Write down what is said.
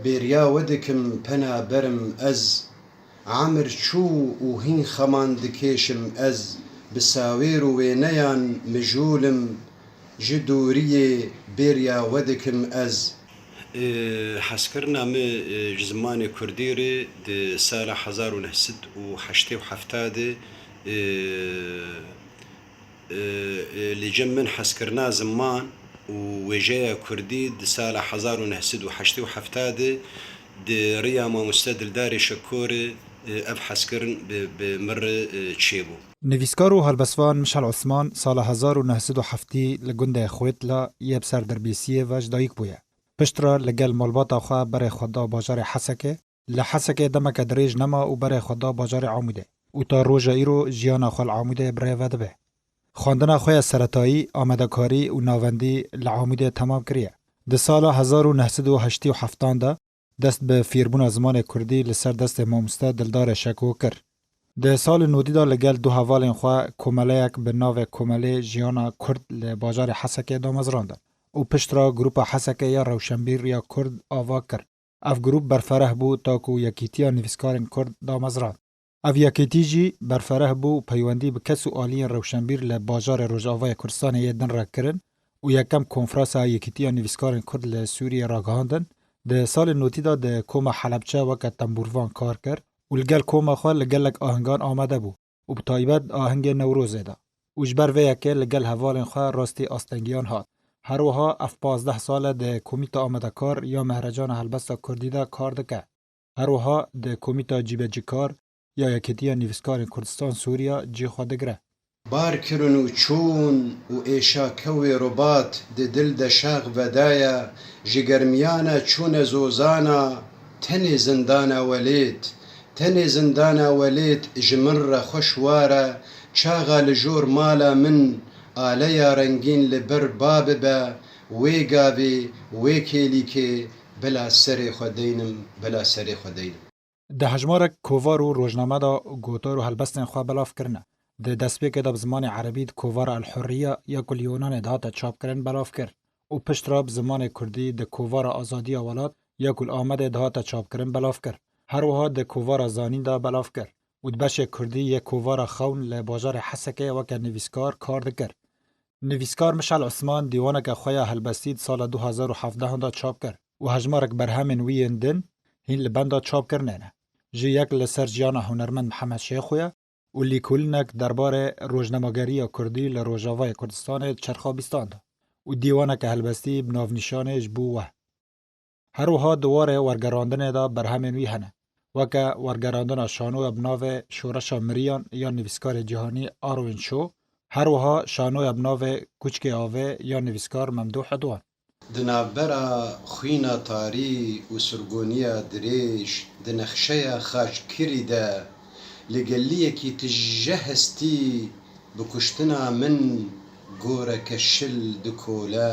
بێریا وەدکم پەنا بەرم ئەز عامر چوو و هین خەمان دکێشم ئەز بساوێر و وێنەیان مژولم ji دووریێ بێریا وەدکم ئەز حەزکردنا me ji zimanê Kurdî rê di sala 1987 li cem min hezkirina ziman û wêjeya Kurdî di sala 1987 di rêya mamoste Dildarê Şekorê ev hezkirin bi mir çêbû. نویسکار و هەڵبەسوان مشعل عوسمان ساڵە 1970 لە گوندە خوێتلا یەب سەردەربیسیە ڤەژ دایک بووە. پشترا لەگەل مۆڵباتا خوا بەرێ خۆدا باژارێ حەسەکێ لە حەسەکێ دەمەکە درێژ نەما و بەرێ خۆدا باژارێ عامودێ و تا ڕۆژە ئیرۆ ژیانا خۆل عامودێ برێڤە دەبێ. خواندنا خۆیە سەرەتایی ئامادەکاری و ناوەندی لە عامودێ تەمام کریە. دی ساڵە 1987 دا دەست بە فێربوونا زمانê کوردی لەسەر دەستێ مامۆستا دلدارê شەکۆ کرد. Di salê nûdî da li gel du hevalên xwe komeleyek bi navê Komelê Jiyana Kurd li bajarê Hesekê damezrandin û piştra grûpa Hesekê ya Rewşenbîr ya Kurd ava kir. Ev grûp berfereh bû ta ku Yekîtiya Nivîskarên Kurd damezrand. Ev yekîtî jî berfereh bû û peywendî bi kes û aliyên Rewşenbîr li bajarê Rojavayê Kurdistanê yê din re kirin û yekem konferansa Yekîtiya Nivîskarên Kurd li Sûriyê ragihandin. Di salê nûdî da di koma Helepçe weke tembûrvan kar kir û li gel koma xwe li gelek ahingan amade bû û bi taybet ahingê Newrozê de û ji ber vê yekê li gel hevalên xwe rastî astengiyan hat. Her wiha ev 15 sal e di Komîta Amedekar ya Mehrecana Helbesta Kurdî de kar dike. Her wiha di Komîta Cîbecîkar ya Yekîtiya Nivîskarên Kurdistan Sûriya cî xwe digire. Barkirin û çûn û êşakewê robat di dil de şax vedaya ji germiyana çûne zozana tenê zindana welêt. Tenê zindana welêt ji min re xweş ware çaxa li jor mala min aleya rengîn li ber ba bibe wê gavê wê kêlîkê bila serê xwe deynim bila serê xwe deynim. Di hejmarek kovar û rojname da gotar û helbestên xwe belav kirine. Di destpêkê de bi zimanê erebî di kovara Elhurriya ya ku li Yûnanê de hate çapkirin belav kir û piştra bi zimanê Kurdî di kovara Azadiya Welat ya ku li Amedê de hate çapkirin belav kir. Her wiha di kovara Zanîn de belav kir û di beşê Kurdî yê kovara Xewn li bajarê Hesekê weke nivîskar kar dikir. Nivîskar Mişal Osman dîwaneke xwe ya helbestî di sala 2017 da çap kir û hejmarek berhemên wî yên din hîn li benda çapkirinê ne. Ji yek li ser jiyana hunermend Mihemed Şêxû û lîkolînek derbarê rojnemageriya Kurdî li Rojavayê Kurdistanê Çerxabîstan da û dîwaneke helbestî bi navnîşanê ji bo we. Her wiha di warê wergerandinê de berhemên wî hene weke wergerandina şanoya bi navê Şoreşa Miriyan ya nivîskarê cîhanî Arwin Şo, her wiha şanoya bi navê Kûçkê Avê ya nivîskar Memduh Edwan. Di navbera xwîna tarî û surgoniya dirêj di nexşeya xaçkirî de li geliyekî tije hestî bi kuştina min goreke şil dikole.